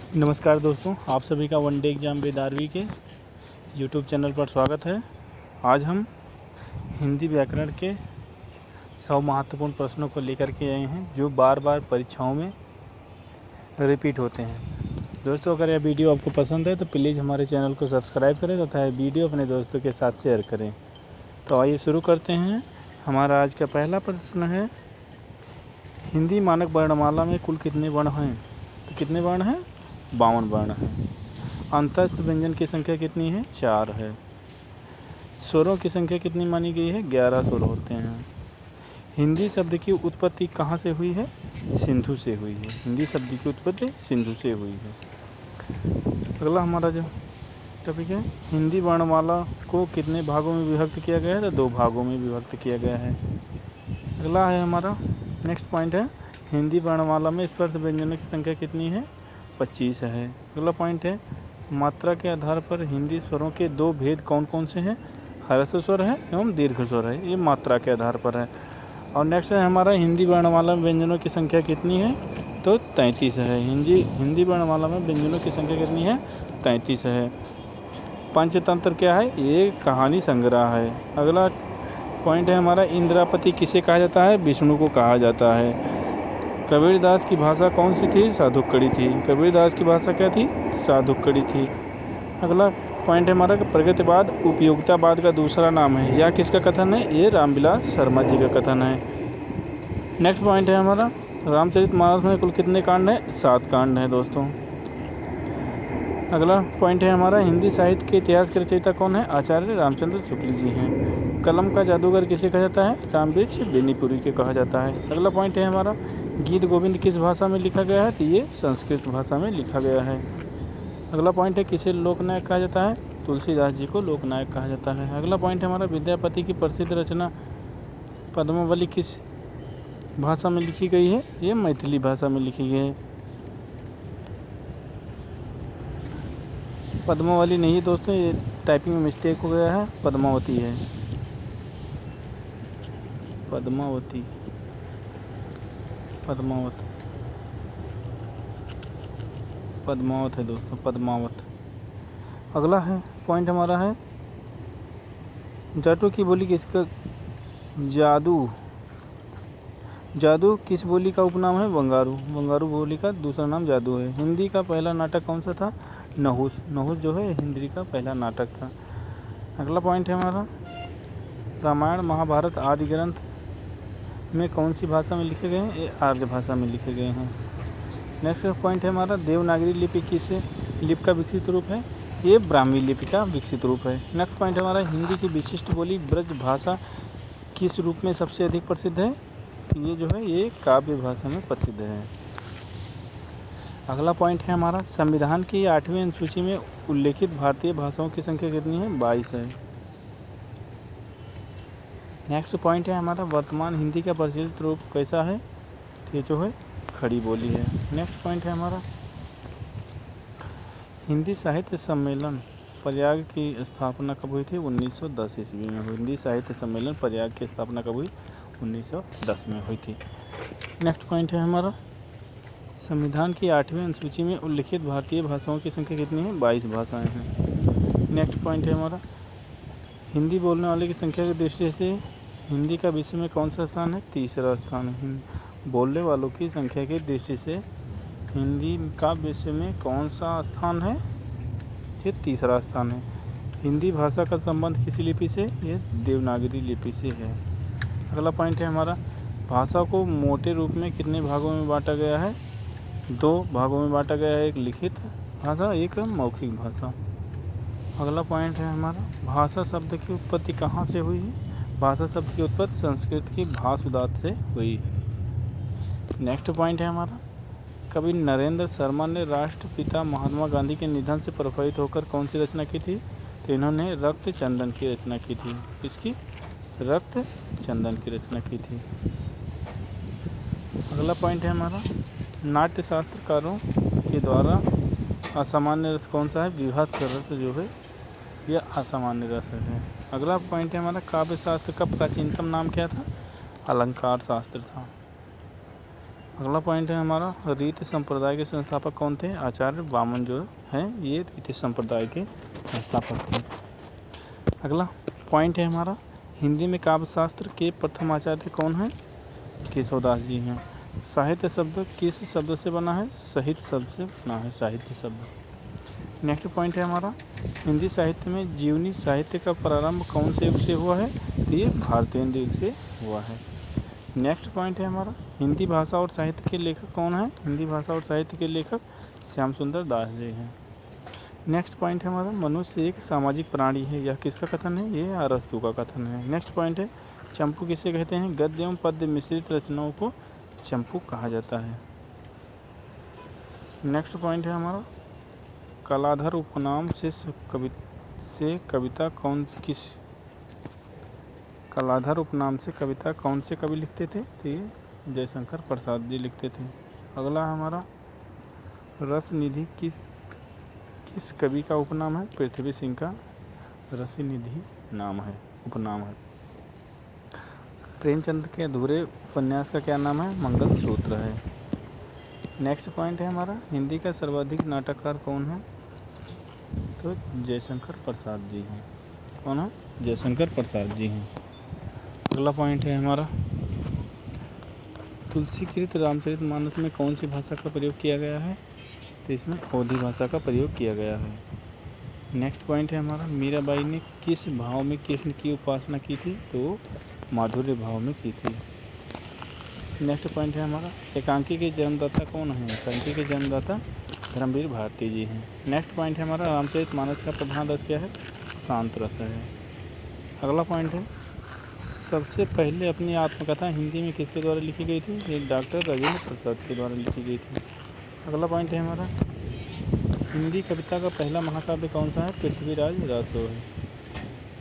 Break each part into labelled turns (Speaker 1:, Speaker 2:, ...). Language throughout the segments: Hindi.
Speaker 1: नमस्कार दोस्तों, आप सभी का one day exam with RV के यूट्यूब चैनल पर स्वागत है। आज हम हिंदी व्याकरण के 100 महत्वपूर्ण प्रश्नों को लेकर के आए हैं जो बार बार परीक्षाओं में रिपीट होते हैं। दोस्तों, अगर यह वीडियो आपको पसंद है तो प्लीज़ हमारे चैनल को सब्सक्राइब करें तथा यह वीडियो अपने दोस्तों के साथ शेयर करें। तो आइए शुरू करते हैं। हमारा आज का पहला प्रश्न है, हिंदी मानक वर्णमाला में कुल कितने वर्ण हैं? तो कितने वर्ण हैं? 52 वर्ण है। अंतस्थ व्यंजन की संख्या कितनी है? 4 है। स्वरों की संख्या कितनी मानी गई है? 11 स्वर होते हैं। हिंदी शब्द की उत्पत्ति कहाँ से हुई है? सिंधु से हुई है। हिंदी शब्द की उत्पत्ति सिंधु से हुई है। अगला हमारा जो टॉपिक है, हिंदी वर्णमाला को कितने भागों में विभक्त किया गया है? तो 2 भागों में विभक्त किया गया है। अगला है हमारा नेक्स्ट पॉइंट है, हिंदी वर्णमाला में स्पर्श व्यंजनों की संख्या कितनी है? 25 है। अगला पॉइंट है, मात्रा के आधार पर हिंदी स्वरों के 2 भेद कौन कौन से हैं? ह्रस्व स्वर है एवं दीर्घ स्वर है। ये मात्रा के आधार पर है। और नेक्स्ट है हमारा, हिंदी वर्णमाला में व्यंजनों की संख्या कितनी है? तो 33 है। हिंदी वर्णमाला में व्यंजनों की संख्या कितनी है? 33 है। पंचतंत्र क्या है? ये कहानी संग्रह है। अगला पॉइंट है हमारा, इंद्रापति किसे कहा जाता है? विष्णु को कहा जाता है। कबीरदास की भाषा कौन सी थी? साधुक्कड़ी थी। कबीरदास की भाषा क्या थी? साधुक्कड़ी थी। अगला पॉइंट है हमारा, प्रगतिवाद उपयोगितावाद का दूसरा नाम है। यह किसका कथन है? ये रामविलास शर्मा जी का कथन है। नेक्स्ट पॉइंट है हमारा, रामचरितमानस में कुल कितने कांड हैं? 7 कांड हैं दोस्तों। अगला पॉइंट है हमारा, हिंदी साहित्य के इतिहास के रचयिता कौन है? आचार्य रामचंद्र शुक्ल जी हैं। कलम का जादूगर किसे कहा जाता है? रामवृक्ष बेनीपुरी के कहा जाता है। अगला पॉइंट है हमारा, गीत गोविंद किस भाषा में लिखा गया है? तो ये संस्कृत भाषा में लिखा गया है। अगला पॉइंट है, किसे लोकनायक कहा जाता है? तुलसीदास जी को लोकनायक कहा जाता है। अगला पॉइंट है हमारा, विद्यापति की प्रसिद्ध रचना पद्मावली किस भाषा में लिखी गई है? ये मैथिली भाषा में लिखी गई है। पद्मावली नहीं है दोस्तों, ये टाइपिंग में मिस्टेक हो गया है, पद्मावती है। पद्मावती, पद्मावत, पद्मावत है दोस्तों, पद्मावत। अगला है पॉइंट हमारा है, जाटों की बोली किसका? जादू किस बोली का उपनाम है? बंगारू। बंगारू बोली का दूसरा नाम जादू है। हिंदी का पहला नाटक कौन सा था? नहुस। नहुस जो है हिंदी का पहला नाटक था। अगला पॉइंट है हमारा, रामायण महाभारत आदि ग्रंथ में कौन सी भाषा में लिखे गए हैं? ये आर्य भाषा में लिखे गए हैं। नेक्स्ट पॉइंट है हमारा, देवनागरी लिपि किस लिपि का विकसित रूप है? ये ब्राह्मी लिपि का विकसित रूप है। नेक्स्ट पॉइंट है हमारा, हिंदी की विशिष्ट बोली ब्रज भाषा किस रूप में सबसे अधिक प्रसिद्ध है? ये जो है ये काव्य भाषा में प्रसिद्ध है। अगला पॉइंट है हमारा, संविधान की 8वीं अनुसूची में उल्लेखित भारतीय भाषाओं की संख्या कितनी है? 22 है। नेक्स्ट पॉइंट है हमारा, वर्तमान हिंदी का प्रचलित रूप कैसा है? ये जो है खड़ी बोली है। नेक्स्ट पॉइंट है हमारा, हिंदी साहित्य सम्मेलन प्रयाग की स्थापना कब हुई थी? 1910 ईस्वी में। हिंदी साहित्य सम्मेलन प्रयाग की स्थापना कब हुई? 1910 में हुई थी। नेक्स्ट पॉइंट है हमारा, संविधान की 8वीं अनुसूची में उल्लिखित भारतीय भाषाओं की संख्या कितनी है? 22 भाषाएं हैं। नेक्स्ट पॉइंट है हमारा, हिंदी बोलने वाले की संख्या की दृष्टि से हिंदी का विश्व में कौन सा स्थान है? तीसरा स्थान है। बोलने वालों की संख्या की दृष्टि से हिंदी का विश्व में कौन सा स्थान है? ये तीसरा स्थान है। हिंदी भाषा का संबंध किस लिपि से? ये देवनागरी लिपि से है। अगला पॉइंट है हमारा, भाषा को मोटे रूप में कितने भागों में बांटा गया है? 2 भागों में बांटा गया है, एक लिखित भाषा, एक मौखिक भाषा। अगला पॉइंट है हमारा, भाषा शब्द की उत्पत्ति कहाँ से हुई है? भाषा शब्द की उत्पत्ति संस्कृत की भाषुदात से हुई है। नेक्स्ट पॉइंट है हमारा, कवि नरेंद्र शर्मा ने राष्ट्रपिता महात्मा गांधी के निधन से प्रभावित होकर कौन सी रचना की थी? तो इन्होंने रक्त चंदन की रचना की थी। इसकी रक्त चंदन की रचना की थी। अगला पॉइंट है हमारा, नाट्य शास्त्रकारों के द्वारा असामान्य रस कौन सा है? विभक्त रस जो है यह असामान्य रस है। अगला पॉइंट है हमारा, काव्य शास्त्र का प्राचीनतम नाम क्या था? अलंकार शास्त्र था। अगला पॉइंट है हमारा, रीति संप्रदाय के संस्थापक कौन थे? आचार्य वामन जो हैं ये रीति संप्रदाय के संस्थापक थे। अगला पॉइंट है हमारा, हिंदी में काव्य शास्त्र के प्रथम आचार्य कौन हैं? केशवदास जी हैं। साहित्य शब्द किस शब्द से बना है? सहित शब्द से बना है, साहित्य शब्द। नेक्स्ट पॉइंट है हमारा, हिंदी साहित्य में जीवनी साहित्य का प्रारंभ कौन से युग से हुआ है? तो ये भारतेंद्र युग से हुआ है। नेक्स्ट पॉइंट है हमारा, हिंदी भाषा और साहित्य के लेखक कौन है? हिंदी भाषा और साहित्य के लेखक श्याम सुंदर दास जी हैं। नेक्स्ट पॉइंट है हमारा, मनुष्य एक सामाजिक प्राणी है, यह किसका कथन है? ये अरस्तू का कथन है। नेक्स्ट पॉइंट है, चंपू किसे कहते हैं? गद्य एवं पद्य मिश्रित रचनाओं को चंपू कहा जाता है। नेक्स्ट पॉइंट है हमारा, कलाधर उपनाम से कविता कलाधर उपनाम से कविता कौन से कवि लिखते थे? तो ये जयशंकर प्रसाद जी लिखते थे। अगला हमारा, रसनिधि किस कवि का उपनाम है? पृथ्वी सिंह का रसनिधि नाम है, उपनाम है। प्रेमचंद के अधूरे उपन्यास का क्या नाम है? मंगलसूत्र है। नेक्स्ट पॉइंट है हमारा, हिंदी का सर्वाधिक नाटककार कौन है? तो जयशंकर प्रसाद जी हैं। कौन है? जयशंकर प्रसाद जी हैं। अगला पॉइंट है हमारा, तुलसीकृत रामचरितमानस में कौन सी भाषा का प्रयोग किया गया है? तो इसमें अवधी भाषा का प्रयोग किया गया है। नेक्स्ट पॉइंट है हमारा, मीराबाई ने किस भाव में कृष्ण की उपासना की थी? तो माधुर्य भाव में की थी। नेक्स्ट पॉइंट है हमारा, एकांकी के जन्मदाता कौन है? एकांकी के जन्मदाता धर्मवीर भारती जी हैं। नेक्स्ट पॉइंट है हमारा, रामचरितमानस का प्रधान रस क्या है? शांत रस है। अगला पॉइंट है, सबसे पहले अपनी आत्मकथा हिंदी में किसके द्वारा लिखी गई थी? एक डॉक्टर राजेंद्र प्रसाद के द्वारा लिखी गई थी। अगला पॉइंट है हमारा, हिंदी कविता का पहला महाकाव्य कौन सा है? पृथ्वीराज रासो है।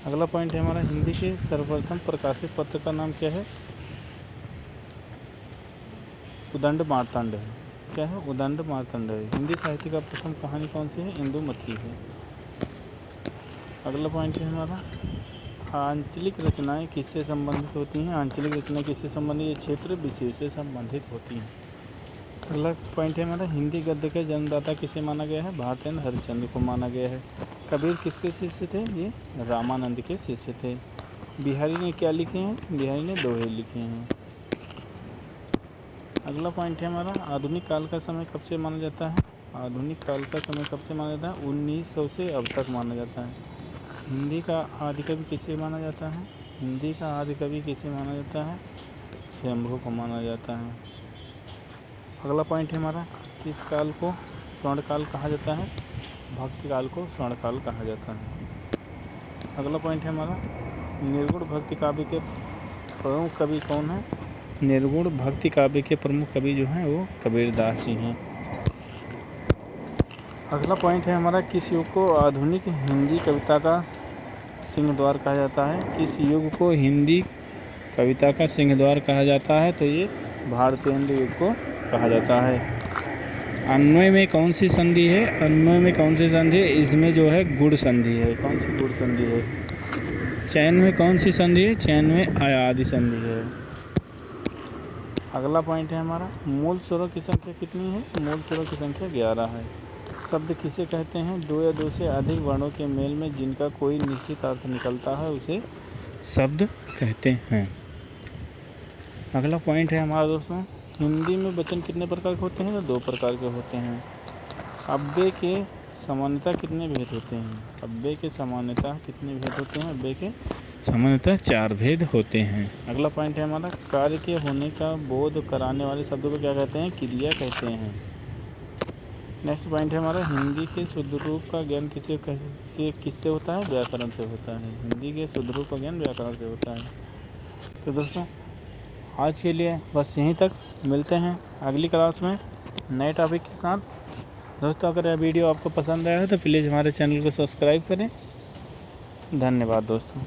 Speaker 1: अगला पॉइंट है हमारा, हिंदी के सर्वप्रथम प्रकाशित पत्र का नाम क्या है? उदंड मार्तंड है। क्या है? उदंड मार्तंड है। हिंदी साहित्य का प्रथम कहानी कौन सी है? इंदुमती है। अगला पॉइंट है हमारा, आंचलिक रचनाएं किससे संबंधित होती हैं? आंचलिक रचनाएं किससे संबंधित? क्षेत्र विशेष से संबंधित होती हैं। अगला पॉइंट है हमारा, हिंदी गद्य के जन्मदाता किसे माना गया है? भारतेंद्र हरिश्चंद्र को माना गया है। कबीर किसके शिष्य थे? ये रामानंद के शिष्य थे। बिहारी ने क्या लिखे हैं? बिहारी ने दोहे लिखे हैं। अगला पॉइंट है हमारा, आधुनिक काल का समय कब से माना जाता है? आधुनिक काल का समय कब से माना जाता है? 1900 से अब तक माना जाता है। हिंदी का आदि कवि किसे माना जाता है? हिंदी का आदि कवि किसे माना जाता है? स्वयंभू को माना जाता है। अगला पॉइंट है हमारा, किस काल को स्वर्णकाल कहा जाता है? भक्ति काल को स्वर्णकाल कहा जाता है। अगला पॉइंट है हमारा, निर्गुण भक्ति काव्य के प्रमुख कवि कौन है? निर्गुण भक्ति काव्य के प्रमुख कवि जो हैं वो कबीरदास जी हैं। अगला पॉइंट है हमारा, किस युग को आधुनिक हिंदी कविता का सिंहद्वार कहा जाता है? किस युग को हिंदी कविता का सिंहद्वार कहा जाता है? तो ये भारतेंद्र युग को कहा जाता है। अन्वय में कौन सी संधि है? अन्वय में कौन सी संधि है? इसमें जो है गुण संधि है। कौन सी गुण संधि है? चयन में कौन सी संधि है? चयन में अयादि संधि है। अगला पॉइंट है हमारा, मूल स्वरों की संख्या कितनी है? मूल स्वरों की संख्या 11 है। शब्द किसे कहते हैं? दो या दो से अधिक वर्णों के मेल में जिनका कोई निश्चित अर्थ निकलता है उसे शब्द कहते हैं। अगला पॉइंट है हमारा दोस्तों, हिंदी में वचन कितने प्रकार के होते हैं? तो 2 प्रकार के होते हैं। अव्यय के सामान्यतः कितने भेद होते हैं? अव्यय के सामान्यतः कितने भेद होते हैं? अव्यय के सामान्यतः 4 भेद होते हैं। अगला पॉइंट है हमारा, कार्य के होने का बोध कराने वाले शब्दों को क्या कहते हैं? क्रिया कहते हैं। नेक्स्ट पॉइंट है हमारा, हिंदी के शुद्ध रूप का ज्ञान किससे होता है? व्याकरण से होता है। हिंदी के शुद्ध रूप का ज्ञान व्याकरण से होता है। तो दोस्तों आज के लिए बस यहीं तक, मिलते हैं अगली क्लास में नए टॉपिक के साथ। दोस्तों अगर यह वीडियो आपको पसंद आया है तो प्लीज़ हमारे चैनल को सब्सक्राइब करें। धन्यवाद दोस्तों।